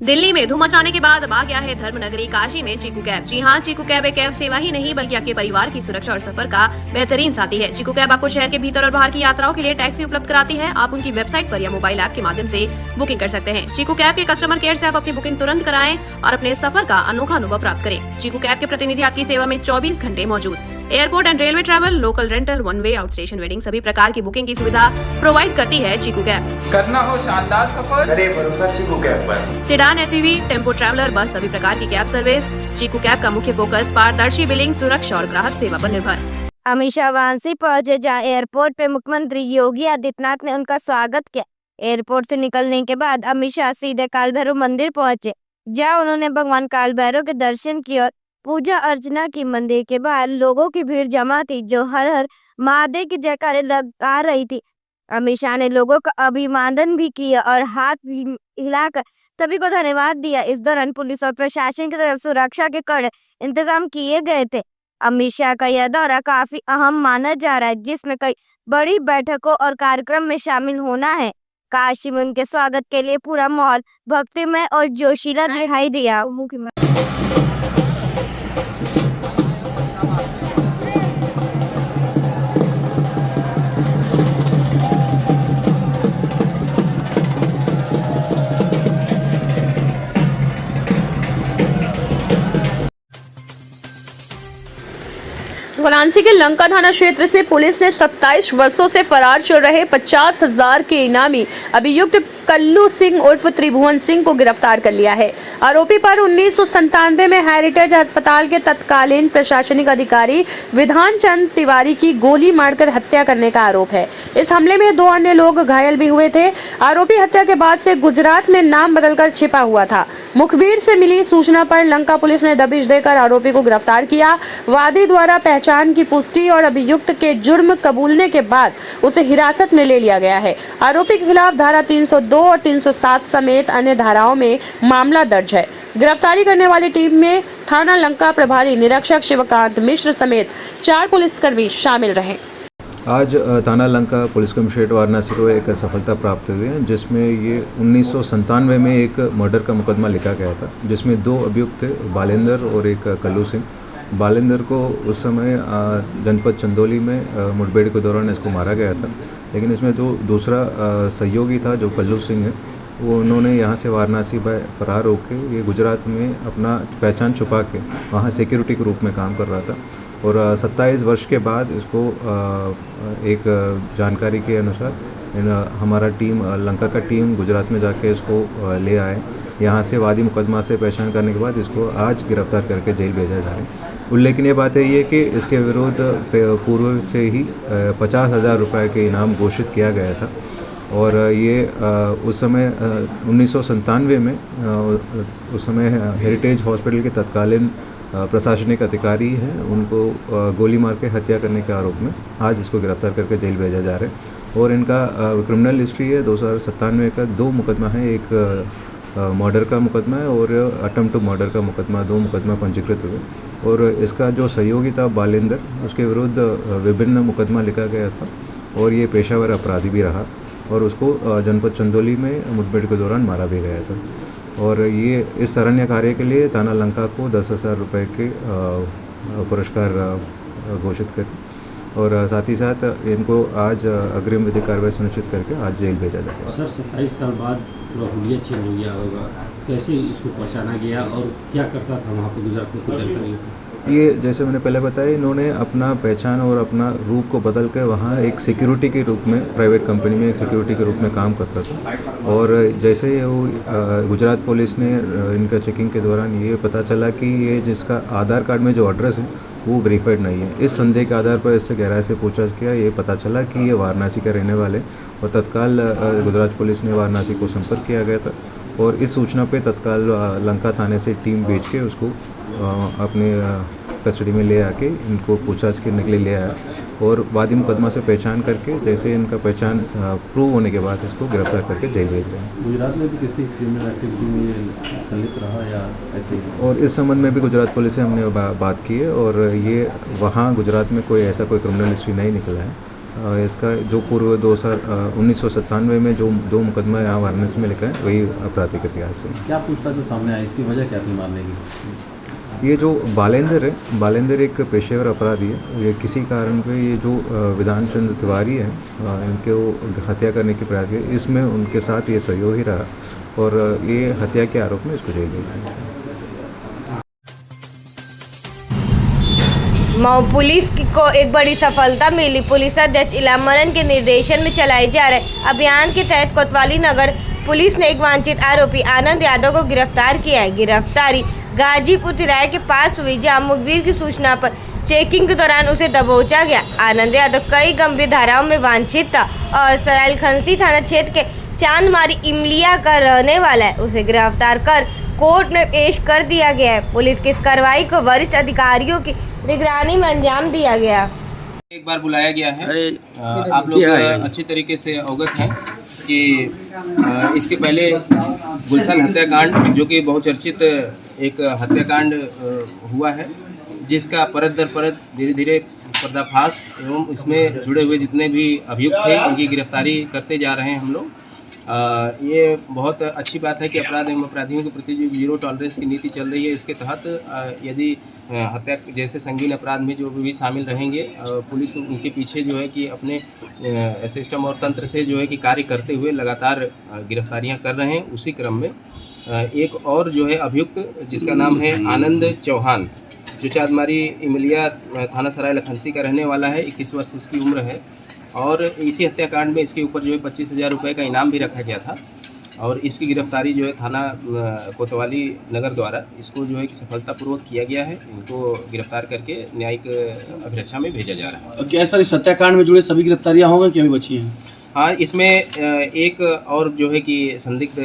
दिल्ली में धूम मचाने के बाद अब आ गया है धर्मनगरी काशी में चीकू कैब। जी हाँ, चीकू कैब एक कैब सेवा ही नहीं बल्कि आपके परिवार की सुरक्षा और सफर का बेहतरीन साथी है। चीकू कैब आपको शहर के भीतर और बाहर की यात्राओं के लिए टैक्सी उपलब्ध कराती है। आप उनकी वेबसाइट पर या मोबाइल ऐप के माध्यम से बुकिंग कर सकते हैं। चीकू कैब के कस्टमर केयर से आप अपनी बुकिंग तुरंत कराएं और अपने सफर का अनोखा अनुभव प्राप्त करें। चीकू कैब के प्रतिनिधि आपकी सेवा में 24 घंटे मौजूद। Airport and railway travel, local rental, one way, out station wedding सभी प्रकार की बुकिंग की सुविधा प्रोवाइड करती है चीकू कैब। करना हो शानदार सफर, करे भरोसा चीकू कैब पर। सेडान, एसयूवी, टेम्पो ट्रैवलर, बस सभी प्रकार की कैब सर्विस। चीकू कैब का मुख्य फोकस पारदर्शी बिलिंग, सुरक्षा और ग्राहक सेवा पर निर्भर। अमित शाह वाराणसी पहुंचे, जहां एयरपोर्ट पे मुख्यमंत्री योगी आदित्यनाथ ने उनका स्वागत किया। एयरपोर्ट से निकलने के बाद अमित शाह सीधे काल भैरव मंदिर पहुंचे, जहां उन्होंने भगवान काल भैरव के दर्शन किए और पूजा अर्चना की। मंदिर के बाहर लोगों की भीड़ जमा थी, जो हर हर महादेव की जयकारे लगा रही थी। अमित शाह ने लोगों का अभिवादन भी किया और हाथ भी हिलाकर सभी को धन्यवाद दिया। इस दौरान पुलिस और प्रशासन की तरफ सुरक्षा के कड़े इंतजाम किए गए थे। अमित शाह का यह दौरा काफी अहम माना जा रहा है, जिसमें कई बड़ी बैठकों और कार्यक्रम में शामिल होना है। काशी में उनके स्वागत के लिए पूरा माहौल भक्तिमय और जोशीला दिखाई दिया। वाराणसी के लंका थाना क्षेत्र से पुलिस ने 27 वर्षों से फरार चल रहे 50,000 के इनामी अभियुक्त कल्लू सिंह उर्फ त्रिभुवन सिंह को गिरफ्तार कर लिया है। आरोपी पर 1997 में हेरिटेज अस्पताल के तत्कालीन प्रशासनिक अधिकारी विधान चंद तिवारी की गोली मारकर हत्या करने का आरोप है। इस हमले में 2 अन्य लोग घायल भी हुए थे। आरोपी हत्या के बाद से गुजरात में नाम बदलकर छिपा हुआ था। मुखबिर से मिली सूचना पर लंका पुलिस ने दबिश देकर आरोपी को गिरफ्तार किया। वादी द्वारा पहचान की पुष्टि और अभियुक्त के जुर्म कबूलने के बाद उसे हिरासत में ले लिया गया है। आरोपी के खिलाफ धारा 302 और 307 समेत अन्य धाराओं में मामला दर्ज है। गिरफ्तारी करने वाली टीम में थाना लंका प्रभारी निरीक्षक शिवकांत मिश्र समेत 4 पुलिसकर्मी शामिल रहे। आज थाना लंका पुलिस कमिश्नरेट वाराणसी को एक सफलता प्राप्त हुई है, जिसमें ये 1997 में एक मर्डर का मुकदमा लिखा गया था, जिसमें 2 अभियुक्त थे, बालेंद्र और एक कल्लू सिंह। बालेंद्र को उस समय जनपद चंदौली में मुठभेड़ के दौरान इसको मारा गया था, लेकिन इसमें जो दूसरा सहयोगी था जो कल्लू सिंह है, वो उन्होंने यहाँ से वाराणसी फरार होकर ये गुजरात में अपना पहचान छुपा के वहाँ सिक्योरिटी के रूप में काम कर रहा था। और 27 वर्ष के बाद इसको एक जानकारी के अनुसार हमारा टीम लंका का टीम गुजरात में जाके इसको ले आए। यहाँ से वादी मुकदमा से पहचान करने के बाद इसको आज गिरफ्तार करके जेल भेजा जा रहा है। उल्लेखनीय बात है ये कि इसके विरुद्ध पूर्व से ही 50,000 रुपये के इनाम घोषित किया गया था। और ये उस समय 1997 में उस समय हेरिटेज हॉस्पिटल के तत्कालीन प्रशासनिक अधिकारी हैं, उनको गोली मार के हत्या करने के आरोप में आज इसको गिरफ्तार करके जेल भेजा जा रहा है। और इनका क्रिमिनल हिस्ट्री है 2097 का 2 मुकदमा है, एक मर्डर का मुकदमा है और अटेम्प्ट टू मर्डर का मुकदमा, 2 मुकदमा पंजीकृत हुए। और इसका जो सहयोगी था बालेंद्र, उसके विरुद्ध विभिन्न मुकदमा लिखा गया था और ये पेशावर अपराधी भी रहा और उसको जनपद चंदौली में मुठभेड़ के दौरान मारा भी गया था। और ये इस सराहनीय कार्य के लिए थाना लंका को 10,000 रुपये के पुरस्कार घोषित करें और साथ ही साथ इनको आज अग्रिम विधि कार्रवाई सुनिश्चित करके आज जेल भेजा जाएगा। सर 27 साल बाद पूरा हुलिया चेंज हो गया होगा, कैसे इसको पहचाना गया और क्या करता था वहाँ पर गुजरात में, कोई जानकारी? ये जैसे मैंने पहले बताया, इन्होंने अपना पहचान और अपना रूप को बदल के वहाँ एक सिक्योरिटी के रूप में, प्राइवेट कंपनी में एक सिक्योरिटी के रूप में काम करता था। और जैसे वो गुजरात पुलिस ने इनका चेकिंग के दौरान ये पता चला कि ये जिसका आधार कार्ड में जो एड्रेस है वो वेरीफाइड नहीं है। इस संदेह के आधार पर इससे गहराई से पूछताछ किया, ये पता चला कि ये वाराणसी का रहने वाले और तत्काल गुजरात पुलिस ने वाराणसी को संपर्क किया गया था और इस सूचना पे तत्काल लंका थाने से टीम भेज के उसको अपने कस्टडी में ले आके इनको पूछताछ करने के लिए ले आया और वादी मुकदमा से पहचान करके जैसे इनका पहचान प्रूव होने के बाद इसको गिरफ्तार करके जेल भेज गए। गुजरात में भी किसी क्रिमिनल एक्टिविटी में संलिप्त रहा या ऐसे ही? और इस संबंध में भी गुजरात पुलिस से हमने बात की है और ये वहाँ गुजरात में कोई ऐसा कोई क्रिमिनल हिस्ट्री नहीं निकला है इसका जो पूर्व 1997 में जो दो मुकदमा यहाँ वाराणसी में लिखा है वही आपराधिक इतिहास है। क्या पूछताछ में सामने आया, इसकी वजह क्या थी मारने की? ये जो बालेंदर एक पेशेवर अपराधी है। ये किसी कारण पे ये जो विधान चंद्र तिवारी है इनके वो हत्या करने की प्रयास किया, इसमें उनके साथ ये सहयोग ही रहा और ये हत्या के आरोप में इसको जेल भेजा। मऊ पुलिस को एक बड़ी सफलता मिली। पुलिस अध्यक्ष इलामरन के निर्देशन में चलाए जा रहे अभियान के तहत कोतवाली नगर पुलिस ने एक वांछित आरोपी आनंद यादव को गिरफ्तार किया है। गिरफ्तारी गाजीपुर तिराहे के पास हुई, जहां मुखबिर की सूचना पर चेकिंग के दौरान उसे दबोचा गया। आनंद यादव कई गंभीर धाराओं में वांछित था और सराइल खंसी थाना क्षेत्र के चांदमारी इमलिया का रहने वाला है। उसे गिरफ्तार कर कोर्ट में पेश कर दिया गया है। पुलिस की इस कार्रवाई को वरिष्ठ अधिकारियों की निगरानी में अंजाम दिया गया। एक बार बुलाया गया है। आप लोग अच्छी तरीके से अवगत हैं कि इसके पहले गुलशन हत्याकांड, जो कि बहुचर्चित एक हत्याकांड हुआ है, जिसका परत दर परत धीरे धीरे पर्दाफाश एवं इसमें जुड़े हुए जितने भी अभियुक्त थे उनकी गिरफ्तारी करते जा रहे हैं हम लोग। ये बहुत अच्छी बात है कि अपराध एवं अपराधियों के प्रति जो जीरो टॉलरेंस की नीति चल रही है, इसके तहत यदि हत्या जैसे संगीन अपराध में जो भी शामिल रहेंगे, पुलिस उनके पीछे जो है कि अपने सिस्टम और तंत्र से जो है कि कार्य करते हुए लगातार गिरफ्तारियां कर रहे हैं। उसी क्रम में एक और जो है अभियुक्त, जिसका नाम है आनंद चौहान, जो चांदमारी इमलिया थाना सराय लखनसी का रहने वाला है। 21 वर्ष इसकी उम्र है और इसी हत्याकांड में इसके ऊपर जो है 25,000 रुपये का इनाम भी रखा गया था और इसकी गिरफ्तारी जो है थाना कोतवाली नगर द्वारा इसको जो है कि सफलतापूर्वक किया गया है। इनको गिरफ्तार करके न्यायिक अभिरक्षा में भेजा जा रहा है। और क्या सर इस हत्याकांड में जुड़े सभी गिरफ्तारियां होंगी कि अभी बची हैं? हाँ, इसमें एक और जो है कि संदिग्ध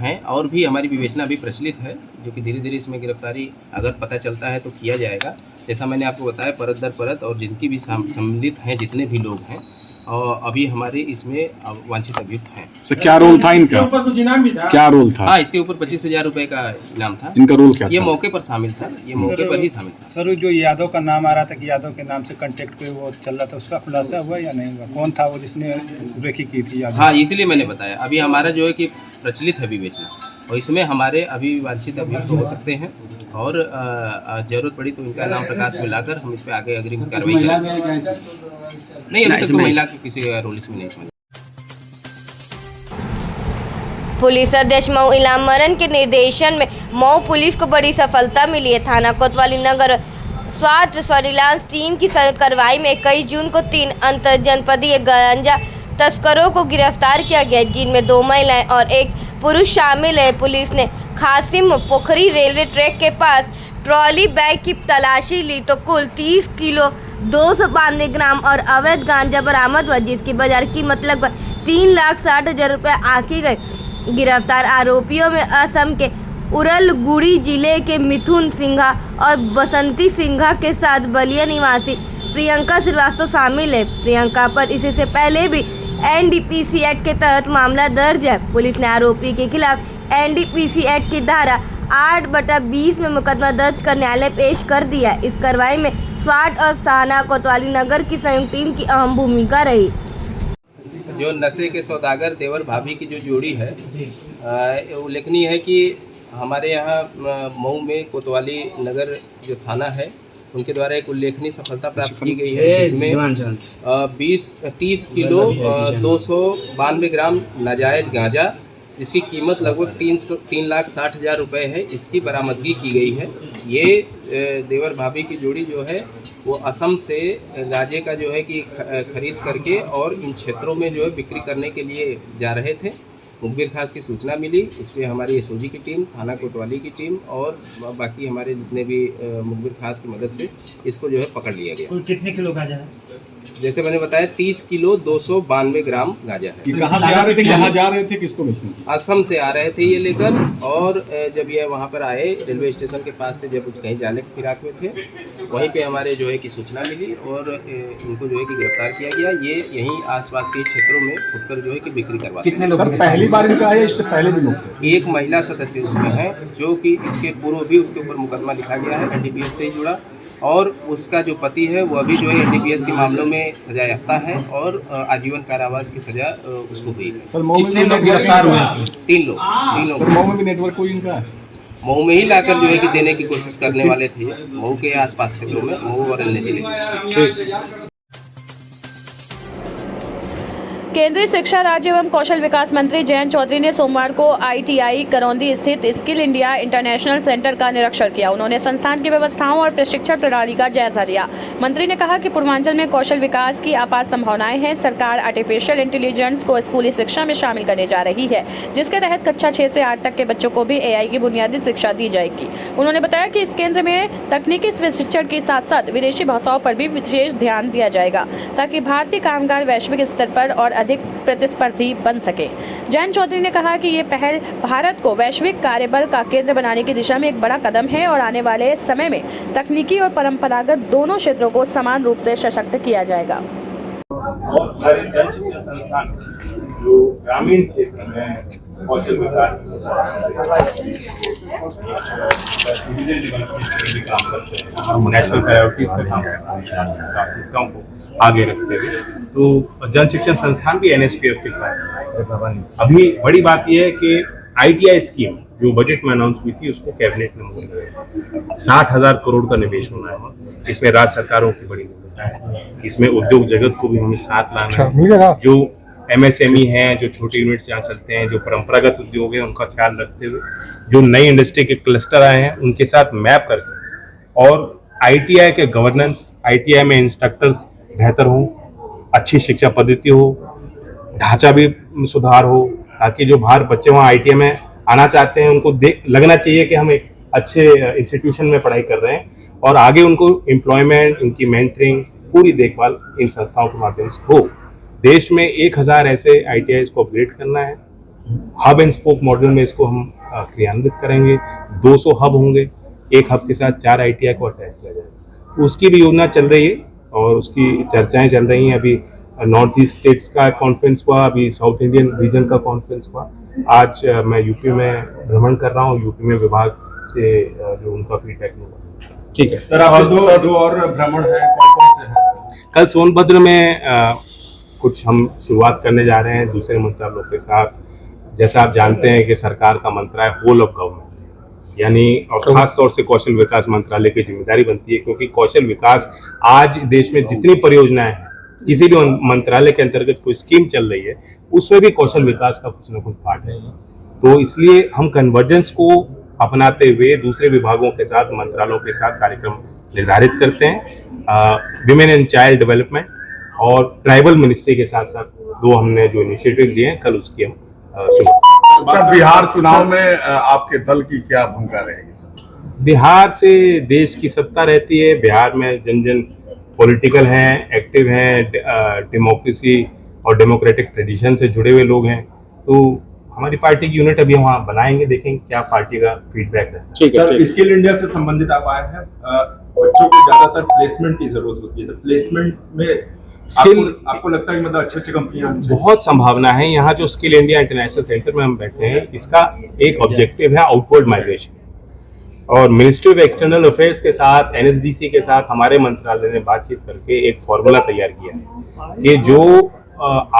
हैं और भी हमारी विवेचना अभी प्रचलित है, जो कि धीरे धीरे इसमें गिरफ्तारी अगर पता चलता है तो किया जाएगा। जैसा मैंने आपको बताया, परत दर परत और जिनकी भी सम्मिलित हैं जितने भी लोग हैं और अभी हमारे इसमें वांछित अभियुक्त हैं। सर क्या रोल था इनका? कुछ इनाम भी था? क्या रोल था? हाँ, इसके ऊपर 25,000 रुपये का इनाम था। इनका रोल क्या ये था? मौके पर शामिल था, ये मौके पर ही शामिल था। सर, जो यादव का नाम आ रहा था कि यादव के नाम से कांटेक्ट पे वो चल रहा था, उसका खुलासा हुआ या नहीं हुआ? कौन था वो जिसने रेकी की थी यादव? हाँ, इसलिए मैंने बताया अभी हमारा जो है कि प्रचलित है विवेचना और इसमें हमारे अभी वांछित अभियुक्त हो सकते हैं और जरूरत पड़ी तो इनका नाम प्रकाश में लाकर हम इस पर आगे अग्रिम कार्रवाई करेंगे। नहीं, अभी तक तो महिला के किसी रोल इसमें नहीं समझ। पुलिस अध्यक्ष मऊ इलामरन के निर्देशन में मऊ पुलिस को बड़ी सफलता मिली है। थाना कोतवाली नगर स्वाट सर्विलांस टीम की संयुक्त कार्रवाई में 21 जून को 3 अंतर जनपदीय गांजा तस्करों को गिरफ्तार किया गया, जिनमें 2 महिलाएं और 1 पुरुष शामिल है। पुलिस ने खासिम पोखरी रेलवे ट्रैक के पास ट्रॉली बैग की तलाशी ली तो कुल 30 किलो 292 ग्राम और अवैध गांजा बरामद हुआ, जिसकी बाजार कीमत लगभग 3,60,000 रुपये आंकी गई। गिरफ्तार आरोपियों में असम के उरलगुड़ी जिले के मिथुन सिंघा और बसंती सिंघा के साथ बलिया निवासी प्रियंका श्रीवास्तव शामिल है। प्रियंका पर इससे पहले भी NDPC एक्ट के तहत मामला दर्ज है। पुलिस ने आरोपी के खिलाफ NDPC एक्ट की धारा 8/20 में मुकदमा दर्ज कर न्यायालय पेश कर दिया। इस कार्रवाई में स्वाट और थाना कोतवाली नगर की संयुक्त टीम की अहम भूमिका रही। जो नशे के सौदागर देवर भाभी की जो जोड़ी है, उल्लेखनीय है कि हमारे यहाँ मऊ में कोतवाली नगर जो थाना है उनके द्वारा एक उल्लेखनीय सफलता प्राप्त की गई है, जिसमें 30 किलो 292 ग्राम नाजायज गांजा, जिसकी कीमत लगभग 3,60,000 रुपये है, इसकी बरामदगी की गई है। ये देवर भाभी की जोड़ी जो है वो असम से गांजे का जो है कि खरीद करके और इन क्षेत्रों में जो है बिक्री करने के लिए जा रहे थे। मुखबिर खास की सूचना मिली, इस पर हमारी SOG की टीम, थाना कोतवाली की टीम और बाकी हमारे जितने भी मुखबिर खास की मदद से इसको जो है पकड़ लिया गया। कितने किलो गांजा है? जैसे मैंने बताया 30 किलो 292 ग्राम गांजा है। कहाँ से आ रहे थे, कहाँ जा रहे थे, किसको मिशन? असम से आ रहे थे ये लेकर, और जब ये वहाँ पर आए रेलवे स्टेशन के पास से, जब कहीं जाने के फिराक में थे, वहीं पे हमारे जो है कि सूचना मिली और इनको जो है कि गिरफ्तार किया गया। ये यहीं आसपास के क्षेत्रों में खुदकर जो है कि बिक्री करवा। कितने लोग पहली बार इनका है, इससे पहले भी लोग? एक महिला सदस्य उसमें है, जो कि इसके पूर्व भी उसके ऊपर मुकदमा लिखा गया है NDPS से जुड़ा, और उसका जो पति है वो अभी जो है NDPS के मामलों में सजा याफ्ता है और आजीवन कारावास की सजा उसको हुई है। सर मऊ में भी गिरफ्तार हुए हैं? 3 लोग सर मऊ में भी नेटवर्क कोई इनका है? मऊ में ही लाकर जो है कि देने की कोशिश करने वाले थे, मऊ के आसपास क्षेत्रों में, मऊ और अन्य जिले। केंद्रीय शिक्षा राज्य एवं कौशल विकास मंत्री जयंत चौधरी ने सोमवार को ITI करौंदी स्थित स्किल इंडिया इंटरनेशनल सेंटर का निरीक्षण किया। उन्होंने संस्थान की व्यवस्थाओं और प्रशिक्षण प्रणाली का जायजा लिया। मंत्री ने कहा कि पूर्वांचल में कौशल विकास की अपार संभावनाएं हैं। सरकार आर्टिफिशियल इंटेलिजेंस को स्कूली शिक्षा में शामिल करने जा रही है, जिसके तहत कक्षा 6 से 8 तक के बच्चों को भी AI की बुनियादी शिक्षा दी जाएगी। उन्होंने बताया कि इस केंद्र में तकनीकी प्रशिक्षण के साथ साथ विदेशी भाषाओं पर भी विशेष ध्यान दिया जाएगा, ताकि भारतीय कामगार वैश्विक स्तर पर और अधिक प्रतिस्पर्धी बन सके। जयंत चौधरी ने कहा कि ये पहल भारत को वैश्विक कार्यबल का केंद्र बनाने की दिशा में एक बड़ा कदम है और आने वाले समय में तकनीकी और परंपरागत दोनों क्षेत्रों को समान रूप से सशक्त किया जाएगा। बहुत सारे जन शिक्षण संस्थान जो ग्रामीण क्षेत्र में कौशल विकास सिविलियन डेवलपमेंट के लिए काम करते हैं, नेशनल प्रायोरिटीज पे काम करते हैं, प्राथमिकताओं को आगे रखते हुए, तो जन शिक्षण संस्थान भी NSPF के साथ। अभी बड़ी बात यह है कि ITI स्कीम जो बजट में अनाउंस हुई थी उसको कैबिनेट में मंजूर है। 60,000 करोड़ का निवेश होना है, इसमें राज्य सरकारों की बड़ी भूमिका है, इसमें उद्योग जगत को भी हमें साथ लाना है। जो MSME हैं, जो छोटे यूनिट जहाँ चलते हैं, जो परंपरागत उद्योग है, उनका ख्याल रखते हुए जो नई इंडस्ट्री के क्लस्टर आए हैं उनके साथ मैप करके, और ITI के गवर्नेंस, ITI में इंस्ट्रक्टर्स बेहतर हों, अच्छी शिक्षा पद्धति हो, ढांचा भी सुधार हो, ताकि जो बाहर बच्चे वहाँ ITI में आना चाहते हैं उनको लगना चाहिए कि हम एक अच्छे इंस्टीट्यूशन में पढ़ाई कर रहे हैं, और आगे उनको एम्प्लॉयमेंट, उनकी मेंटरिंग, पूरी देखभाल इन संस्थाओं के माध्यम से हो। देश में 1000 ऐसे ITIs को अपग्रेड करना है। हब एंड स्पोक मॉडल में इसको हम क्रियान्वित करेंगे। 200 हब होंगे, एक हब के साथ 4 ITI को अटैच किया जाएगा। तो उसकी भी योजना चल रही है और उसकी चर्चाएं चल रही हैं। अभी नॉर्थ ईस्ट स्टेट्स का कॉन्फ्रेंस हुआ, अभी साउथ इंडियन रीजन का कॉन्फ्रेंस हुआ। आज मैं यूपी में भ्रमण कर रहा हूँ, यूपी में विभाग से जो उनका फीडबैक मिला। ठीक है सर, आप दो और भ्रमण है, कौन से हैं? कल सोनभद्र में कुछ हम शुरुआत करने जा रहे हैं दूसरे मंत्रालयों के साथ। जैसा आप जानते हैं कि सरकार का मंत्र है होल ऑफ गवर्नमेंट, यानी और खास तौर से कौशल विकास मंत्रालय की जिम्मेदारी बनती है, क्योंकि कौशल विकास आज देश में जितनी परियोजनाएं हैं, किसी भी मंत्रालय के अंतर्गत कोई स्कीम चल रही है उसमें भी कौशल विकास का कुछ न कुछ पार्ट है। तो इसलिए हम कन्वर्जेंस को अपनाते हुए दूसरे विभागों के साथ, मंत्रालयों के साथ कार्यक्रम निर्धारित करते हैं। विमेन एंड चाइल्ड डेवलपमेंट और ट्राइबल मिनिस्ट्री के साथ साथ 2 हमने जो इनिशिएटिव लिए हैं, कल उसकी हम शुरू। सर, बिहार चुनाव में आपके दल की क्या भूमिका रहेगी? बिहार से देश की सत्ता रहती है। बिहार में जन जन पॉलिटिकल हैं, एक्टिव हैं, डेमोक्रेसी और डेमोक्रेटिक ट्रेडिशन से जुड़े हुए लोग हैं। तो हमारी पार्टी की यूनिट अभी वहाँ बनाएंगे, देखेंगे क्या पार्टी का फीडबैक है। सर, स्किल इंडिया से संबंधित आप आए हैं, बच्चों को ज्यादातर प्लेसमेंट की जरूरत होती है, तो प्लेसमेंट में आपको लगता है मतलब अच्छी कंपनियां? बहुत संभावना है। यहाँ जो स्किल इंडिया इंटरनेशनल सेंटर में हम बैठे हैं, इसका एक ऑब्जेक्टिव है आउटवर्ड माइग्रेशन, और मिनिस्ट्री ऑफ एक्सटर्नल अफेयर्स के साथ, NSDC के साथ हमारे मंत्रालय ने बातचीत करके एक फॉर्मूला तैयार किया है कि जो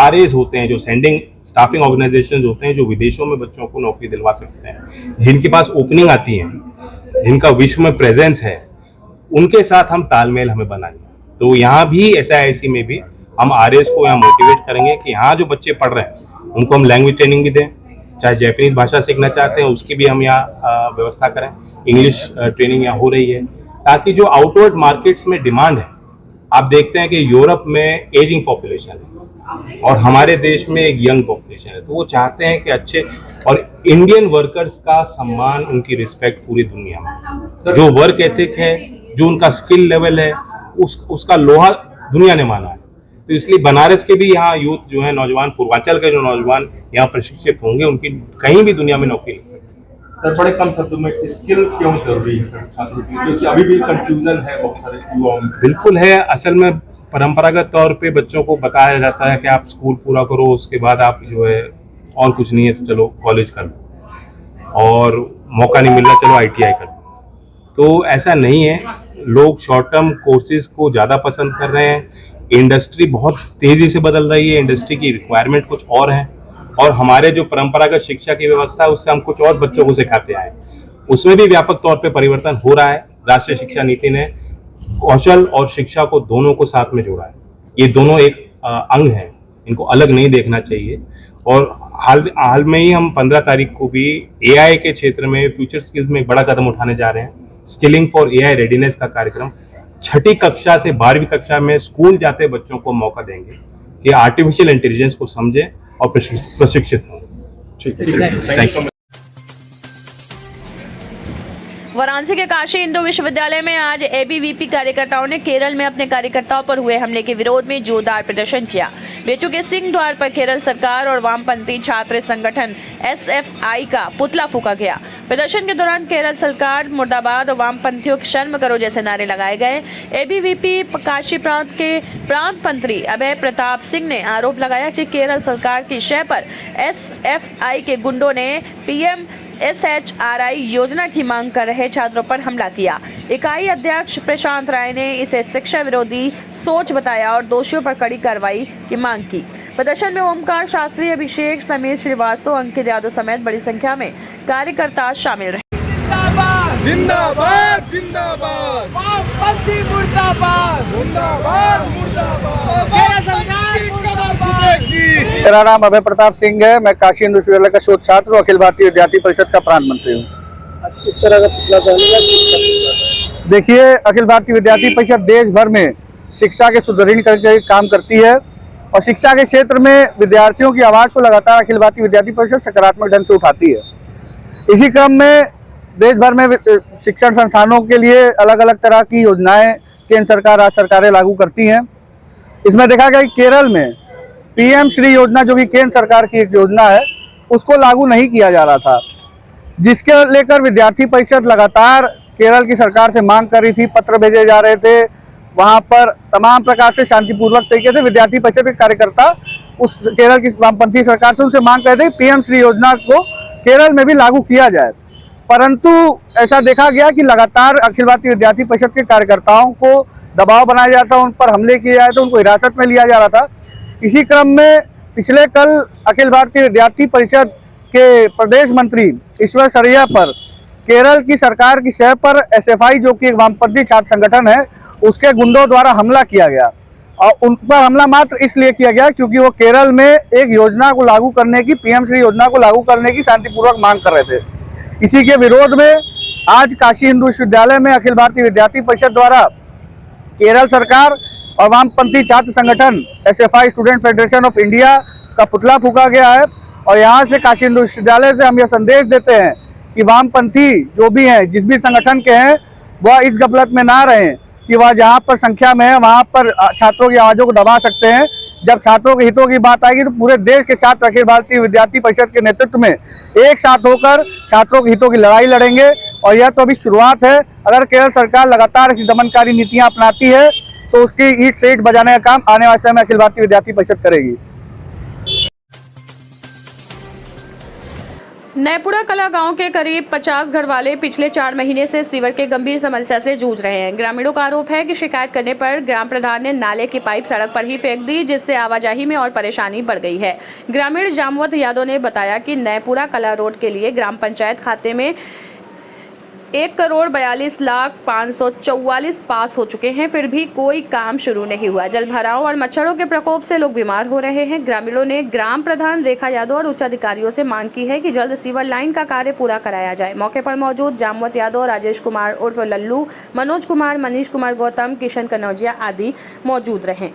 RAs होते हैं, जो सेंडिंग स्टाफिंग ऑर्गेनाइजेशंस होते हैं, जो विदेशों में बच्चों को नौकरी दिलवा सकते हैं, जिनके पास ओपनिंग आती है, जिनका विश्व में प्रेजेंस है, उनके साथ हम तालमेल हमें बनाएंगे। तो यहाँ भी SIIC में भी हम RAs को यहाँ मोटिवेट करेंगे कि यहाँ जो बच्चे पढ़ रहे हैं उनको हम लैंग्वेज ट्रेनिंग भी दें, चाहे जैपनीज भाषा सीखना चाहते हैं उसकी भी हम यहाँ व्यवस्था करें, इंग्लिश ट्रेनिंग यहाँ हो रही है, ताकि जो आउटवर्ड मार्केट्स में डिमांड है, आप देखते हैं कि यूरोप में एजिंग पॉपुलेशन है और हमारे देश में एक यंग पॉपुलेशन है, तो वो चाहते हैं कि अच्छे और इंडियन वर्कर्स का सम्मान, उनकी रिस्पेक्ट पूरी दुनिया में, जो वर्क एथिक है, जो उनका स्किल लेवल है, उसका लोहा दुनिया ने माना है। तो इसलिए बनारस के भी यहाँ यूथ जो है, नौजवान, पूर्वांचल के जो नौजवान यहाँ प्रशिक्षित होंगे, उनकी कहीं भी दुनिया में नौकरी लग सकती है। सर, बड़े कम शब्दों में स्किल क्यों जरूरी है छात्रों की, क्योंकि अभी भी कंफ्यूजन है बहुत सारे युवाओं में। बिल्कुल है। असल में परंपरागत तौर पे बच्चों को बताया जाता है कि आप स्कूल पूरा करो, उसके बाद आप जो है और कुछ नहीं है तो चलो कॉलेज कर लो, और मौका नहीं मिल रहा चलो ITI कर लो। तो ऐसा नहीं है। लोग शॉर्ट टर्म कोर्सेज को ज़्यादा पसंद कर रहे हैं। इंडस्ट्री बहुत तेज़ी से बदल रही है, इंडस्ट्री की रिक्वायरमेंट कुछ और है, और हमारे जो परंपरागत शिक्षा की व्यवस्था है उससे हम कुछ और बच्चों को सिखाते आए, उसमें भी व्यापक तौर पे परिवर्तन हो रहा है। राष्ट्रीय शिक्षा नीति ने कौशल और शिक्षा को दोनों को साथ में जोड़ा है। ये दोनों एक अंग हैं, इनको अलग नहीं देखना चाहिए। और हाल में ही हम 15 तारीख को भी AI के क्षेत्र में फ्यूचर स्किल्स में एक बड़ा कदम उठाने जा रहे हैं। स्किलिंग फॉर AI रेडीनेस का कार्यक्रम 6ठी कक्षा से 12वीं कक्षा में स्कूल जाते बच्चों को मौका देंगे कि आर्टिफिशियल इंटेलिजेंस को समझें और प्रशिक्षित हों। Thank you. वाराणसी के काशी हिंदू विश्वविद्यालय में आज ABVP कार्यकर्ताओं ने केरल में अपने कार्यकर्ताओं पर हुए हमले के विरोध में जोरदार प्रदर्शन किया। बेचू के सिंह द्वार पर केरल सरकार और वामपंथी छात्र संगठन SFI का पुतला फूका गया। प्रदर्शन के दौरान केरल सरकार मुर्दाबाद और वामपंथियों की शर्म करो जैसे नारे लगाए गए। ABVP काशी प्रांत के प्रांत मंत्री अभय प्रताप सिंह ने आरोप लगाया कि केरल सरकार की शय पर SFI के गुंडों ने PM SHRI योजना की मांग कर रहे छात्रों पर हमला किया। इकाई अध्यक्ष प्रशांत राय ने इसे शिक्षा विरोधी सोच बताया और दोषियों पर कड़ी कार्रवाई की मांग की। प्रदर्शन में ओमकार शास्त्री, अभिषेक, समीर श्रीवास्तव, अंकित यादव समेत बड़ी संख्या में कार्यकर्ता शामिल रहे। जिंदाबाद जिंदाबाद वामपंथी मुर्दाबाद मुर्दाबाद मुर्दाबाद। मेरा नाम अभय प्रताप सिंह है। मैं काशी हिंदू विश्वविद्यालय का शोध छात्र और अखिल भारतीय विद्यार्थी परिषद का प्रांत मंत्री हूँ। किस तरह का देखिए, अखिल भारतीय विद्यार्थी परिषद देश भर में शिक्षा के सुदृढ़ीकरण के काम करती है और शिक्षा के क्षेत्र में विद्यार्थियों की आवाज़ को लगातार अखिल भारतीय विद्यार्थी परिषद सकारात्मक ढंग से उठाती है। इसी क्रम में देश भर में शिक्षण संस्थानों के लिए अलग अलग तरह की योजनाएं केंद्र सरकार, राज्य सरकारें लागू करती हैं। इसमें देखा गया कि केरल में PM श्री योजना, जो कि केंद्र सरकार की एक योजना है, उसको लागू नहीं किया जा रहा था, जिसके लेकर विद्यार्थी परिषद लगातार केरल की सरकार से मांग कर रही थी। पत्र भेजे जा रहे थे, वहां पर तमाम प्रकार से शांतिपूर्वक तरीके से विद्यार्थी परिषद के कार्यकर्ता उस केरल की वामपंथी सरकार से उनसे मांग कर रहे थे PM श्री योजना को केरल में भी लागू किया जाए। परंतु ऐसा देखा गया कि लगातार अखिल भारतीय विद्यार्थी परिषद के कार्यकर्ताओं को दबाव बनाया जाता, उन पर हमले किए जाए, तो उनको हिरासत में लिया जा रहा था। इसी क्रम में पिछले कल अखिल भारतीय विद्यार्थी परिषद के प्रदेश मंत्री ईश्वर सरैया पर केरल की सरकार की शय पर SFI, जो कि एक वामपंथी छात्र संगठन है, उसके गुंडों द्वारा हमला किया गया। और उन पर हमला मात्र इसलिए किया गया क्योंकि वो केरल में एक योजना को लागू करने की, PM श्री योजना को लागू करने की शांतिपूर्वक मांग कर रहे थे। इसी के विरोध में आज काशी हिंदू विश्वविद्यालय में अखिल भारतीय विद्यार्थी परिषद द्वारा केरल सरकार और वामपंथी छात्र संगठन SFI student federation of India का पुतला फूका गया है। और यहाँ से काशी हिंदू विश्वविद्यालय से हम यह संदेश देते हैं कि वामपंथी जो भी हैं, जिस भी संगठन के हैं, वह इस गफलत में ना रहें कि वह जहाँ पर संख्या में है वहाँ पर छात्रों की आवाज़ों को दबा सकते हैं। जब छात्रों के हितों की बात आएगी तो पूरे देश के छात्र अखिल भारतीय विद्यार्थी परिषद के नेतृत्व में एक साथ होकर छात्रों के हितों की लड़ाई लड़ेंगे। और यह तो अभी शुरुआत है। अगर केरल सरकार लगातार ऐसी दमनकारी नीतियां अपनाती है तो उसकी ईंट से ईंट बजाने का काम आने वाले समय में अखिल भारतीय विद्यार्थी परिषद करेगी। नैपुरा कला गांव के करीब 50 घर वाले पिछले 4 महीने से सीवर के गंभीर समस्या से जूझ रहे हैं। ग्रामीणों का आरोप है कि शिकायत करने पर ग्राम प्रधान ने नाले की पाइप सड़क पर ही फेंक दी, जिससे आवाजाही में और परेशानी बढ़ गई है। ग्रामीण जामवंत यादव ने बताया कि नैपुरा कला रोड के लिए ग्राम पंचायत खाते में 1,42,544 पास हो चुके हैं, फिर भी कोई काम शुरू नहीं हुआ। जल भराव और मच्छरों के प्रकोप से लोग बीमार हो रहे हैं। ग्रामीणों ने ग्राम प्रधान रेखा यादव और उच्च अधिकारियों से मांग की है कि जल्द सीवर लाइन का कार्य पूरा कराया जाए। मौके पर मौजूद जामवंत यादव, राजेश कुमार उर्फ लल्लू, मनोज कुमार, मनीष कुमार गौतम, किशन कनौजिया आदि मौजूद रहे।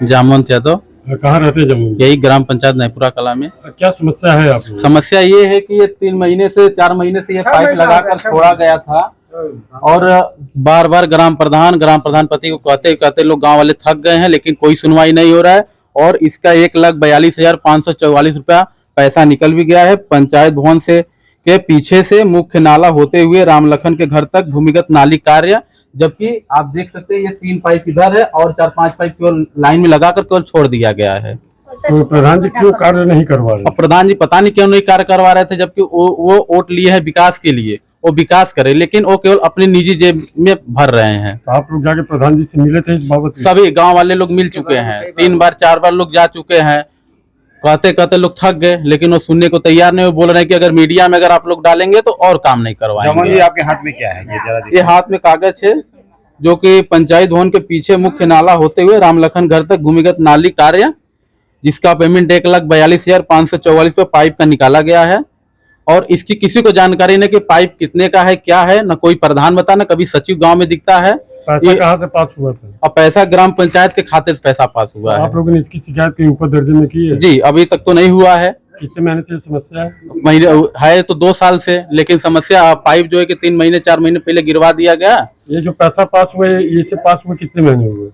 जामवंत यादव। कहाँ रहते हैं जम्मू? यही ग्राम पंचायत नैपुरा कला में। क्या समस्या है आपको? समस्या ये है कि ये 4 महीने से ये पाइप लगाकर छोड़ा गया था और बार बार ग्राम प्रधान पति को कहते लोग गांव वाले थक गए हैं, लेकिन कोई सुनवाई नहीं हो रहा है। और इसका 1,42,544 रुपया पैसा निकल भी गया है। पंचायत भवन से के पीछे से मुख्य नाला होते हुए रामलखन के घर तक भूमिगत नाली कार्य, जबकि आप देख सकते हैं ये 3 पाइप इधर है और 4-5 पाइप केवल लाइन में लगाकर केवल छोड़ दिया गया है। तो प्रधान जी क्यों कार्य नहीं करवा रहे? और प्रधान जी पता नहीं क्यों नहीं कार्य करवा रहे थे, जबकि वो वोट लिए है विकास के लिए, वो विकास करे, लेकिन वो केवल अपनी निजी जेब में भर रहे हैं। तो आप लोग जाके प्रधान जी से मिले थे इस बाबत? सभी गांव वाले लोग मिल चुके हैं, 3 बार 4 बार लोग जा चुके हैं। कहते कहते लोग थक गए, लेकिन वो सुनने को तैयार नहीं। वो बोल रहे हैं कि अगर मीडिया में अगर आप लोग डालेंगे तो और काम नहीं करवाएंगे। जी आपके हाथ में क्या है ये जरा ये हाथ में कागज है जो कि पंचायत भवन के पीछे मुख्य नाला होते हुए रामलखन घर तक भूमिगत नाली कार्य, जिसका पेमेंट 1,42,544 पे पाइप का निकाला गया है। और इसकी किसी को जानकारी नहीं कि पाइप कितने का है, क्या है, न कोई प्रधान बता, न कभी सचिव गांव में दिखता है। पैसा कहाँ से पास हुआ था? और पैसा ग्राम पंचायत के खाते से पैसा पास हुआ है। आप लोगों ने इसकी शिकायत कहीं ऊपर दर्जे में की है? जी अभी तक तो नहीं हुआ है। कितने महीने से समस्या है? महीने है तो 2 साल से, लेकिन समस्या पाइप जो है कि 3 महीने 4 महीने पहले गिरवा दिया गया। ये जो पैसा पास हुआ है, ये से पास हुए कितने महीने हुए?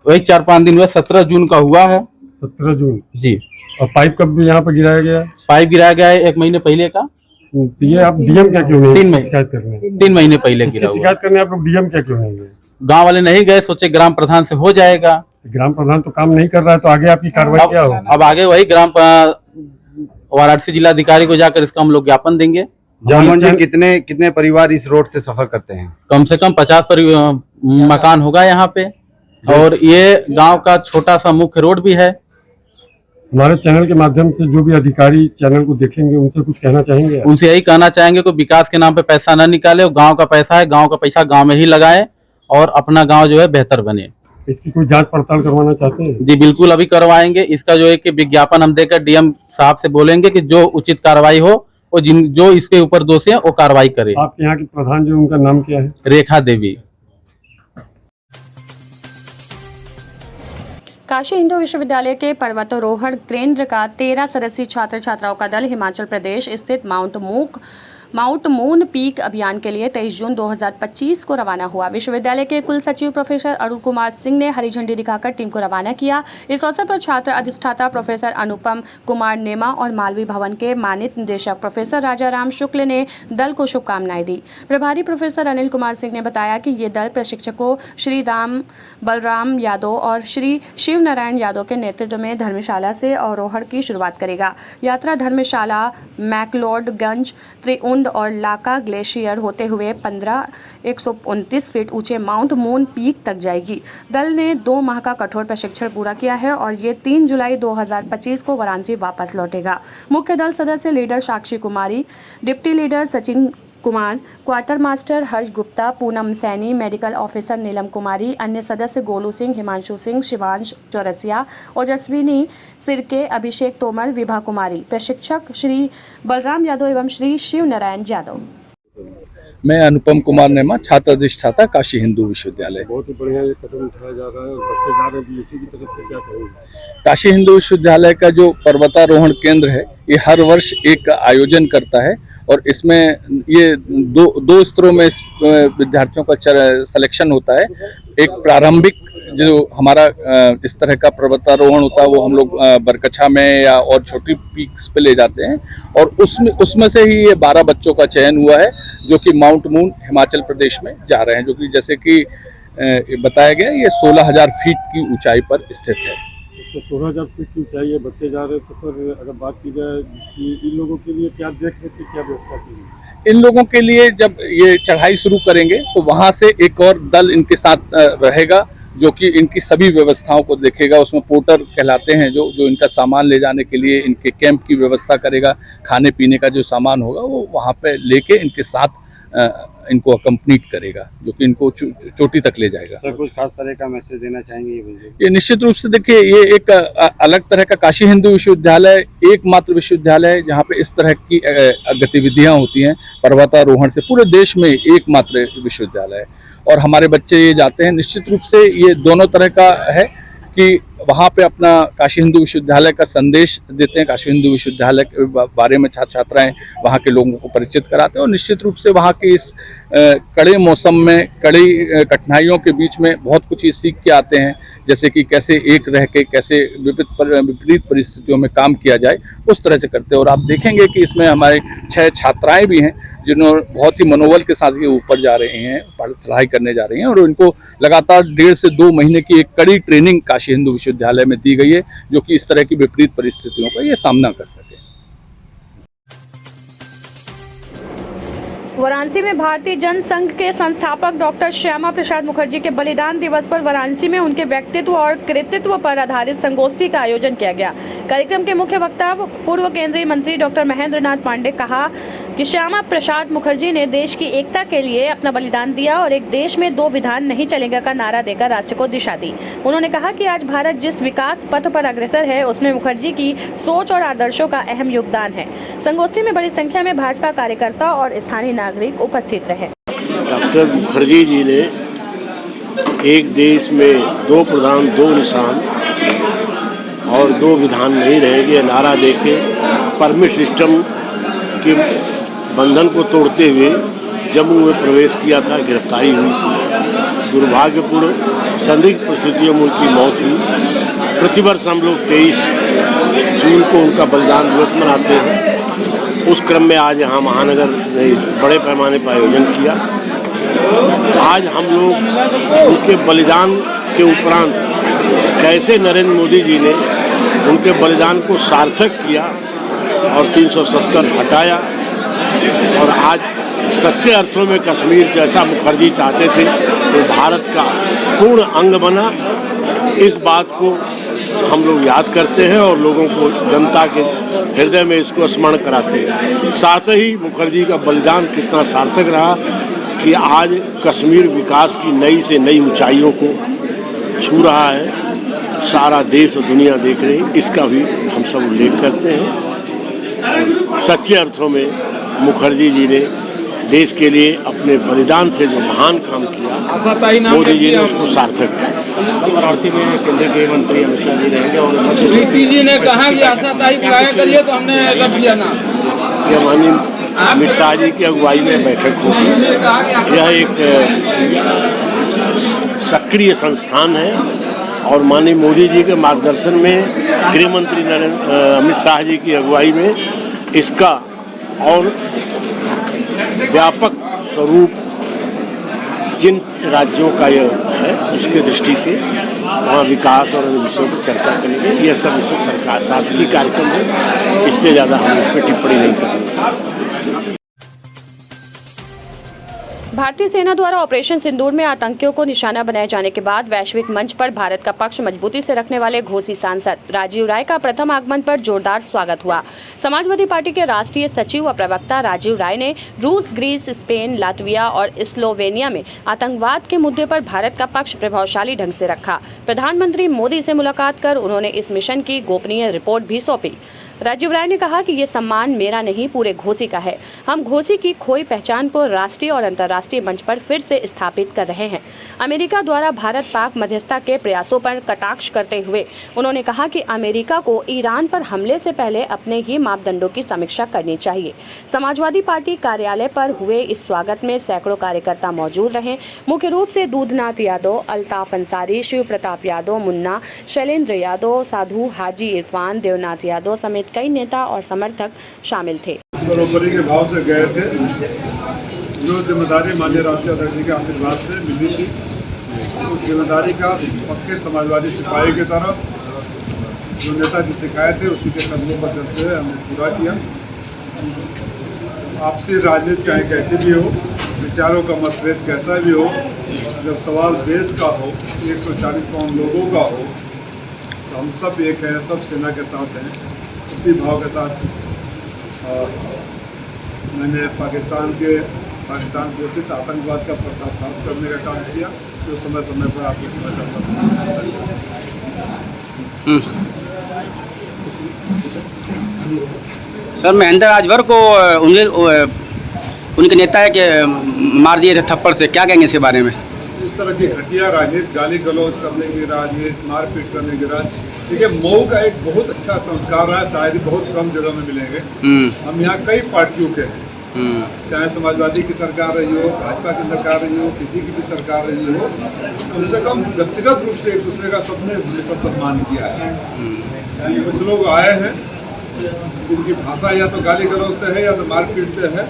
वही 4-5 दिन हुआ, 17 जून का हुआ है। 17 जून जी। और पाइप कब यहाँ पर गिराया गया? पाइप गिराया गया है 1 महीने पहले का। तो ये आप डीएम क्या क्यों नहीं 3 महीने शिकायत करने? 3 महीने पहले गिरा हुआ। शिकायत करने आप लोग डीएम क्या क्यों नहीं गए? गांव वाले नहीं गए, सोचे ग्राम प्रधान से हो जाएगा। ग्राम प्रधान तो काम नहीं कर रहा है, तो आगे आपकी कार्रवाई क्या होगी? अब आगे वही वाराणसी जिलाधिकारी को जाकर इसका हम लोग ज्ञापन देंगे। जामन जी कितने परिवार इस रोड से सफर करते हैं? कम से कम 50 मकान होगा यहाँ पे, और ये गांव का छोटा सा मुख्य रोड भी है। हमारे चैनल के माध्यम से जो भी अधिकारी चैनल को देखेंगे उनसे कुछ कहना चाहेंगे? उनसे यही कहना चाहेंगे कि विकास के नाम पे पैसा न निकाले, गांव का पैसा है, गांव का पैसा गांव में ही लगाए और अपना गांव जो है बेहतर बने। इसकी कोई जांच पड़ताल करवाना चाहते हैं? जी बिल्कुल, अभी करवाएंगे। इसका जो है कि विज्ञापन हम देकर डीएम साहब से बोलेंगे कि जो उचित कार्रवाई हो, वो जो इसके ऊपर दोषी है वो कार्रवाई करे। आपके यहाँ के प्रधान जो उनका नाम क्या है? रेखा देवी। काशी हिंदू विश्वविद्यालय के पर्वतारोहण केंद्र का 13 सदस्यीय छात्र छात्राओं का दल हिमाचल प्रदेश स्थित माउंट मून पीक अभियान के लिए 23 जून 2025 को रवाना हुआ। विश्वविद्यालय के कुल सचिव प्रोफेसर अरुण कुमार सिंह ने हरी झंडी दिखाकर टीम को रवाना किया। इस अवसर पर छात्र अधिष्ठाता प्रोफेसर अनुपम कुमार नेमा और मालवी भवन के मानित निदेशक प्रोफेसर राजाराम शुक्ल ने दल को शुभकामनाएं दी। प्रभारी प्रोफेसर अनिल कुमार सिंह ने बताया कि ये दल प्रशिक्षकों श्री राम बलराम यादव और श्री शिव नारायण यादव के नेतृत्व में धर्मशाला से आरोहण की शुरुआत करेगा। यात्रा धर्मशाला, मैकलोडगंज, त्रिउंड और लाका ग्लेशियर होते हुए 129 फीट ऊंचे माउंट मून पीक तक जाएगी। दल ने 2 माह का कठोर प्रशिक्षण पूरा किया है और ये 3 जुलाई 2025 को वाराणसी वापस लौटेगा। मुख्य दल सदस्य leader Sakshi Kumari, deputy leader Sachin Kumar, quarter master Harsh Gupta, Poonam Saini, medical officer Neelam Kumari, अन्य सदस्य गोलू सिंह, हिमांशु सिंह, शिवांश चौरसिया, ओजस्विनी सिरके, अभिषेक तोमर, विभा कुमारी, प्रशिक्षक श्री बलराम यादव एवं श्री शिव नारायण यादव। मैं अनुपम कुमार नेमा, छात्र अधिष्ठाता काशी हिंदू विश्वविद्यालय। बहुत ही बढ़िया ये कदम उठाया जा रहा है और बच्चे जा रहे हैं, की तरफ से क्या कहेंगे? काशी हिंदू विश्वविद्यालय का जो पर्वतारोहण केंद्र है, ये हर वर्ष एक आयोजन करता है और इसमें ये दो स्तरों में विद्यार्थियों का सिलेक्शन होता है। एक प्रारंभिक जो हमारा इस तरह का पर्वतारोहण होता है वो हम लोग बरकछा में या और छोटी पीक्स पे ले जाते हैं, और उसमें से ही ये 12 बच्चों का चयन हुआ है जो कि माउंट मून हिमाचल प्रदेश में जा रहे हैं, जो कि जैसे कि बताया गया ये 16,000 फीट की ऊंचाई पर स्थित है। 16,000 फीट की ऊंचाई है, बच्चे जा रहे हैं, तो सर अगर बात की जाए कि इन लोगों के लिए क्या देख रहे थे, क्या व्यवस्था की? इन लोगों के लिए जब ये चढ़ाई शुरू करेंगे तो वहाँ से एक और दल इनके साथ रहेगा जो कि इनकी सभी व्यवस्थाओं को देखेगा। उसमें पोर्टर कहलाते हैं जो इनका सामान ले जाने के लिए इनके कैंप की व्यवस्था करेगा। खाने पीने का जो सामान होगा वो वहाँ पे लेके इनके साथ इनको अकम्पनीट करेगा, जो कि इनको चोटी तक ले जाएगा। सर कुछ खास तरह का मैसेज देना चाहेंगे? ये निश्चित रूप से देखिए, ये एक अलग तरह का काशी हिंदू विश्वविद्यालय एकमात्र विश्वविद्यालय है जहाँ पे इस तरह की गतिविधियाँ होती हैं पर्वतारोहण से। पूरे देश में एकमात्र विश्वविद्यालय है और हमारे बच्चे ये जाते हैं। निश्चित रूप से ये दोनों तरह का है कि वहाँ पे अपना काशी हिंदू विश्वविद्यालय का संदेश देते हैं, काशी हिंदू विश्वविद्यालय के बारे में छात्र छात्राएं वहाँ के लोगों को परिचित कराते हैं, और निश्चित रूप से वहाँ के इस कड़े मौसम में कड़ी कठिनाइयों के बीच में बहुत कुछ ये सीख के आते हैं जैसे कि कैसे एक रह के कैसे विपरीत परिस्थितियों में काम किया जाए, उस तरह से करते हैं। और आप देखेंगे कि इसमें हमारे 6 छात्राएं भी हैं जिन्होंने बहुत ही मनोबल के साथ ये ऊपर जा रहे हैं, पढ़ाई करने जा रही हैं, और उनको लगातार 1.5 से 2 महीने की एक कड़ी ट्रेनिंग काशी हिंदू विश्वविद्यालय में दी गई है, जो कि इस तरह की विपरीत परिस्थितियों का ये सामना कर सके। वाराणसी में भारतीय जनसंघ के संस्थापक डॉक्टर श्यामा प्रसाद मुखर्जी के बलिदान दिवस पर वाराणसी में उनके व्यक्तित्व और कृतित्व पर आधारित संगोष्ठी का आयोजन किया गया। कार्यक्रम के मुख्य वक्ता पूर्व केंद्रीय मंत्री डॉक्टर महेंद्र नाथ पांडे कहा कि श्यामा प्रसाद मुखर्जी ने देश की एकता के लिए अपना बलिदान दिया और एक देश में 2 विधान नहीं चलेगा का नारा देकर राष्ट्र को दिशा दी। उन्होंने कहा कि आज भारत जिस विकास पथ पर अग्रसर है, उसमें मुखर्जी की सोच और आदर्शों का अहम योगदान है। संगोष्ठी में बड़ी संख्या में भाजपा कार्यकर्ता और स्थानीय नागरिक उपस्थित रहे। डॉक्टर मुखर्जी जी ने एक देश में 2 प्रधान 2 निशान और 2 विधान नहीं रहेंगे नारा देके परमिट सिस्टम के बंधन को तोड़ते हुए जम्मू में प्रवेश किया था, गिरफ्तारी हुई थी। दुर्भाग्यपूर्ण संदिग्ध परिस्थितियों में उनकी मौत हुई। प्रतिवर्ष हम लोग 23 जून को उनका बलिदान दिवस मनाते हैं। उस क्रम में आज यहाँ महानगर ने इस बड़े पैमाने पर आयोजन किया। आज हम लोग उनके बलिदान के उपरांत कैसे नरेंद्र मोदी जी ने उनके बलिदान को सार्थक किया और 370 हटाया और आज सच्चे अर्थों में कश्मीर जैसा मुखर्जी चाहते थे वो भारत का पूर्ण अंग बना। इस बात को हम लोग याद करते हैं और लोगों को जनता के हृदय में इसको स्मरण कराते हैं। साथ ही मुखर्जी का बलिदान कितना सार्थक रहा कि आज कश्मीर विकास की नई से नई ऊंचाइयों को छू रहा है। सारा देश और दुनिया देख रही है, इसका भी हम सब उल्लेख करते हैं। सच्चे अर्थों में मुखर्जी जी ने देश के लिए अपने बलिदान से जो महान काम किया, मोदी जी ने उसको सार्थक किया। कल वाराणसी में केंद्रीय गृह मंत्री अमित शाह जी रहेंगे और यूपी जी ने कहा कि आशाताई बुलाया करिए तो हमने रख दिया ना। माननीय अमित शाह जी की अगुवाई में बैठक होगी। यह एक सक्रिय संस्थान है और माननीय मोदी जी के मार्गदर्शन में गृह मंत्री अमित शाह जी की अगुवाई में इसका और व्यापक स्वरूप जिन राज्यों का यह है उसके दृष्टि से वहाँ विकास और विषयों पर चर्चा करेंगे। यह सब विषय सरकार शासकीय कार्यक्रम है, इससे ज़्यादा हम इस पर टिप्पणी नहीं करेंगे। भारतीय सेना द्वारा ऑपरेशन सिंदूर में आतंकियों को निशाना बनाए जाने के बाद वैश्विक मंच पर भारत का पक्ष मजबूती से रखने वाले घोसी सांसद राजीव राय का प्रथम आगमन पर जोरदार स्वागत हुआ। समाजवादी पार्टी के राष्ट्रीय सचिव व प्रवक्ता राजीव राय ने रूस, ग्रीस, स्पेन, लातविया और स्लोवेनिया में आतंकवाद के मुद्दे पर भारत का पक्ष प्रभावशाली ढंग से रखा। प्रधानमंत्री मोदी से मुलाकात कर उन्होंने इस मिशन की गोपनीय रिपोर्ट भी सौंपी। राजीव राय ने कहा कि ये सम्मान मेरा नहीं, पूरे घोसी का है। हम घोसी की खोई पहचान को राष्ट्रीय और अंतर्राष्ट्रीय मंच पर फिर से स्थापित कर रहे हैं। अमेरिका द्वारा भारत पाक मध्यस्थता के प्रयासों पर कटाक्ष करते हुए उन्होंने कहा कि अमेरिका को ईरान पर हमले से पहले अपने ही मापदंडों की समीक्षा करनी चाहिए। समाजवादी पार्टी कार्यालय पर हुए इस स्वागत में सैकड़ों कार्यकर्ता मौजूद रहे। मुख्य रूप से दूधनाथ यादव, अल्ताफ अंसारी, शिव प्रताप यादव, मुन्ना, शैलेंद्र यादव, साधु, हाजी इरफान, देवनाथ यादव समेत कई नेता और समर्थक शामिल थे। सर्वोपरि के भाव से गए थे, जो जिम्मेदारी माननीय राष्ट्रीय अध्यक्ष जी के आशीर्वाद से मिली थी, उस जिम्मेदारी का पक्के समाजवादी सिपाही की तरफ जो नेताजी सिखाए थे उसी के कदमों पर चलते हुए हमने पूरा किया। आपसी राजनीति चाहे कैसी भी हो, विचारों का मतभेद कैसा भी हो, जब सवाल देश का हो, 140 करोड़ लोगों का हो, तो हम सब एक हैं, सब सेना के साथ हैं। उसी भाव के साथ मैंने पाकिस्तान घोषित आतंकवाद का पर्दाफाश करने का काम किया, जो समय समय पर आपको समय सर महेंद्र राजभर को उनके नेता है कि मार दिए थे थप्पड़ से, क्या कहेंगे इसके बारे में? इस तरह की घटिया राजनीति, गाली गलौज करने की राजनीति, मारपीट करने की राजनीति, देखिए मऊ का एक बहुत अच्छा संस्कार रहा है, शायद ही बहुत कम जगह में मिलेंगे। हम यहाँ कई पार्टियों के हैं, चाहे समाजवादी की सरकार रही हो, भाजपा की सरकार रही हो, किसी की भी सरकार रही हो, कम से कम व्यक्तिगत रूप से एक दूसरे का सबने हमेशा सम्मान किया है। कुछ लोग आए हैं जिनकी भाषा या तो गाली गलौज से है या तो मारपीट से है,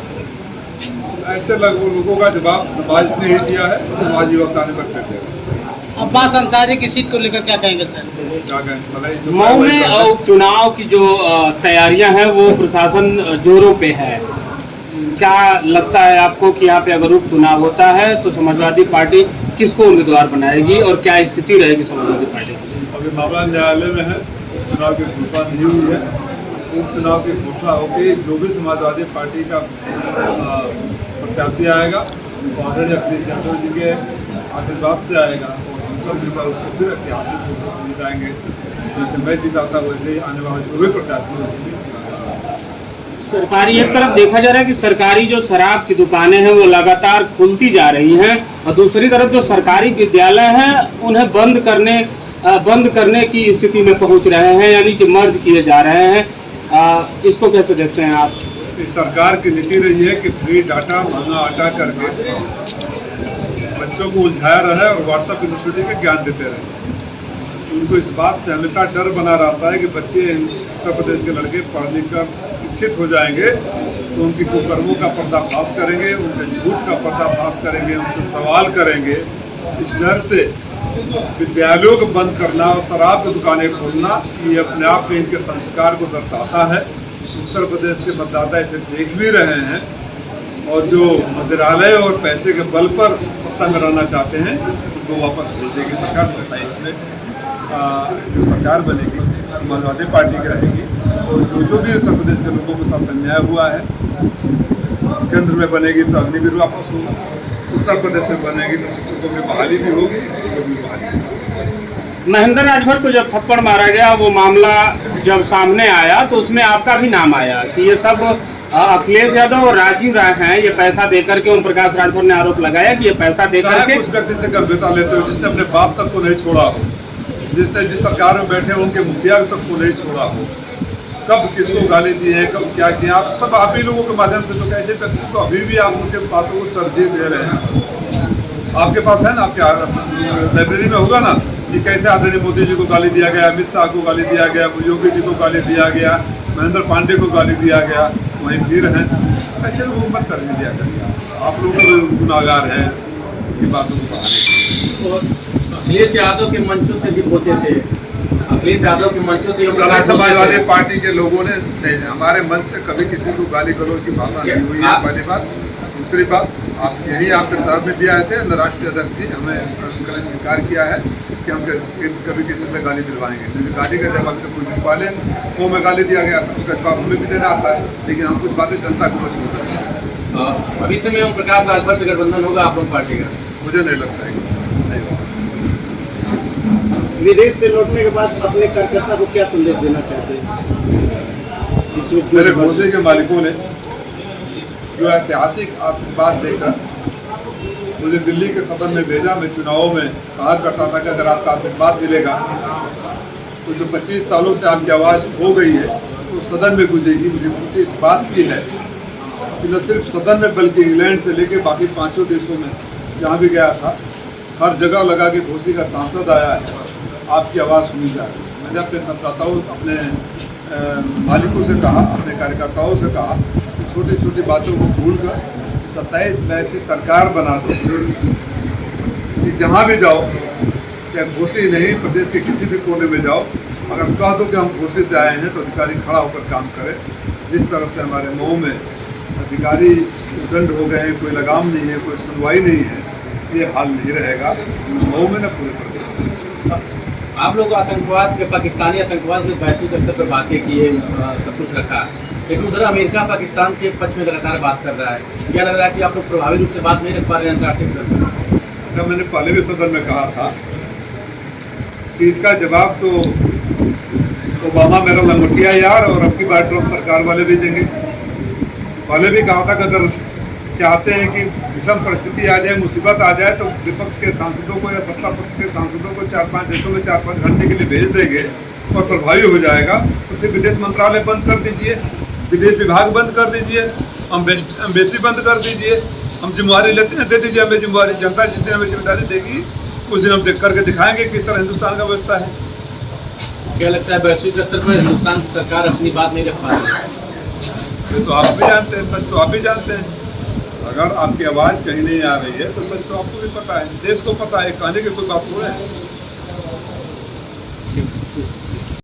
ऐसे लोगों का जवाब समाज ने ही दिया है, समाज युवक आने पर फिर देगा। अब्बास अंसारी की सीट को लेकर क्या कहेंगे सर? क्या कहें, मऊ में उपचुनाव की जो तैयारियां हैं वो प्रशासन जोरों पे है। क्या लगता है आपको कि यहाँ पे अगर उपचुनाव होता है तो समाजवादी पार्टी किसको उम्मीदवार बनाएगी और क्या स्थिति रहेगी समाजवादी पार्टी की? अभी मामला न्यायालय में है, उपचुनाव की घोषणा नहीं हुई है। उपचुनाव की घोषणा होगी, जो भी समाजवादी पार्टी का प्रत्याशी आएगा ऑलरेडी अखिलेश यादव जी के आशीर्वाद से आएगा और हम सब मिलकर उसको फिर ऐतिहासिक रूप से जिताएंगे। जैसे मैं जिताता वैसे ही आने वाले जो भी प्रत्याशी होंगे। सरकारी एक तरफ देखा जा रहा है कि सरकारी जो शराब की दुकानें हैं वो लगातार खुलती जा रही हैं और दूसरी तरफ जो सरकारी विद्यालय हैं उन्हें बंद करने की स्थिति में पहुंच रहे हैं, यानी कि मर्ज किए जा रहे हैं। इसको कैसे देखते हैं आप? इस सरकार की नीति रही है कि फ्री डाटा महंगा आटा करके बच्चों को उलझाया रहे और व्हाट्सएप यूनिवर्सिटी के ज्ञान देते रहे। उनको इस बात से हमेशा डर बना रहता है कि बच्चे उत्तर प्रदेश के लड़के पढ़ लिख कर शिक्षित हो जाएंगे तो उनकी कुकर्मों का पर्दाफाश करेंगे, उनके झूठ का पर्दाफाश करेंगे, उनसे सवाल करेंगे। इस डर से विद्यालयों को बंद करना और शराब की दुकानें खोलना ये अपने आप में इनके संस्कार को दर्शाता है। उत्तर प्रदेश के मतदाता इसे देख भी रहे हैं और जो मदिरालय और पैसे के बल पर सत्ता में रहना चाहते हैं उनको वापस भेज देगी सरकार। 27 में जो सरकार बनेगी समाजवादी पार्टी की रहेगी और जो भी उत्तर प्रदेश के लोगों के साथ अन्याय हुआ है, केंद्र में बनेगी तो अग्निवीर वापस होगा, उत्तर प्रदेश में बनेगी तो शिक्षकों की बहाली भी होगी, स्कूलों की बहाली भी। महेंद्र राजभर को जब थप्पड़ मारा गया वो मामला जब सामने आया तो उसमें आपका भी नाम आया कि ये सब अखिलेश यादव और राजीव राय हैं, ये पैसा देकर के ओम प्रकाश राजभर ने आरोप लगाया कि ये पैसा देकर के उस व्यक्ति से गंभीरता लेते हो जिसने अपने बाप तक को नहीं छोड़ा हो, जिसने जिस सरकार में बैठे उनके मुखिया तक को नहीं छोड़ा हो, कब किसको गाली दी है, कब क्या किया, आप सब आप ही लोगों के माध्यम से। तो कैसे व्यक्ति को अभी भी आप उनके बातों को तरजीह दे रहे हैं? आपके पास है ना, आपके लाइब्रेरी में होगा ना कि कैसे आदरणीय मोदी जी को गाली दिया गया, अमित शाह को गाली दिया गया, योगी जी को गाली दिया गया, महेंद्र पांडे को गाली दिया गया, वहीं फिर हैं। ऐसे लोगों को मत तरजीह दिया करिए, आप लोग गुनाहगार हैं की बातों को बढ़ाने। अखिलेश यादव के मंचों से भी बोलते थे, अखिलेश यादव के मंचों से समाजवादी पार्टी के लोगों ने हमारे मंच से कभी किसी को गाली गलौज की भाषा नहीं हुई है, पहली बात। दूसरी बात, आप यही आपके साथ में भी आए थे, राष्ट्रीय अध्यक्ष जी हमें स्वीकार किया है कि हम कभी किसी से गाली दिलवाएंगे। लेकिन गाली का जवाब तो कुछ दिन पहले को में गाली दिया गया था, उसका जवाब हमें भी देना आता है, लेकिन हम कुछ बातें जनता को बस होता है। भविष्य में ओम प्रकाश राजभर से गठबंधन होगा आप लोग पार्टी का? मुझे नहीं लगता है। विदेश से लौटने के बाद अपने कार्यकर्ता को क्या संदेश देना चाहते हैं? मेरे भरोसे के मालिकों ने जो ऐतिहासिक आशीर्वाद देकर मुझे दिल्ली के सदन में भेजा। मैं चुनावों में कहा करता था कि अगर आपका आशीर्वाद मिलेगा तो जो 25 सालों से आपकी आवाज़ हो गई है तो सदन में गूंजेगी। मुझे खुशी इस बात की है कि न सिर्फ सदन में बल्कि इंग्लैंड से लेकर बाकी 5 देशों में जहाँ भी गया था हर जगह लगा के घोषी का सांसद आया है, आपकी आवाज़ सुनी जाए। मैंने अपने मतदाताओं, अपने मालिकों से कहा, अपने कार्यकर्ताओं से कहा कि छोटी छोटी बातों को भूल कर 27 में ऐसी सरकार बना दो कि जहाँ भी जाओ, चाहे घोषी नहीं प्रदेश के किसी भी कोने में जाओ, अगर कह दो कि हम घोषी से आए हैं तो अधिकारी खड़ा होकर काम करे। जिस तरह से हमारे मऊ में अधिकारी दंड हो गए हैं, कोई लगाम नहीं है, कोई सुनवाई नहीं है, ये हाल नहीं रहेगा मऊ में न पूरे प्रदेश में। आप लोग आतंकवाद के, पाकिस्तानी आतंकवाद में वैश्विक स्तर पर बातें की है, सब कुछ रखा, लेकिन उधर अमेरिका पाकिस्तान के पक्ष में लगातार बात कर रहा है। क्या लग रहा है कि आप लोग प्रभावी रूप से बात नहीं रख पा रहे हैं अंतर्राष्ट्रीय स्तर पर? अच्छा, मैंने पहले भी सदन में कहा था कि इसका जवाब तो ओबामा मेरा लंगोटिया यार और अब की बार ट्रम्प सरकार वाले भी देंगे। पहले भी कहा था कि अगर चाहते हैं कि विषम परिस्थिति आ जाए, मुसीबत आ जाए, तो विपक्ष के सांसदों को या सत्ता पक्ष के सांसदों को 4-5 देशों में 4-5 घंटे के लिए भेज देंगे और प्रभावी हो जाएगा। तो फिर विदेश मंत्रालय बंद कर दीजिए, विदेश विभाग बंद कर दीजिए, एम्बेसी बंद कर दीजिए, हम जिम्मेवारी लेते हैं, दे दीजिए हमें जिम्मेवारी। जनता जिस दिन हमें जिम्मेदारी देगी उस दिन हम देख करके दिखाएंगे किस तरह हिंदुस्तान का व्यवस्था है। क्या लगता है वैश्विक स्तर पर हिंदुस्तान की सरकार अपनी बात नहीं रख पा रही? ये तो आप भी जानते हैं, सच तो आप भी जानते हैं। अगर आपकी आवाज़ कहीं नहीं आ रही है तो सच तो आपको भी पता है, देश को पता है, कहने की कोई बात थोड़ा है।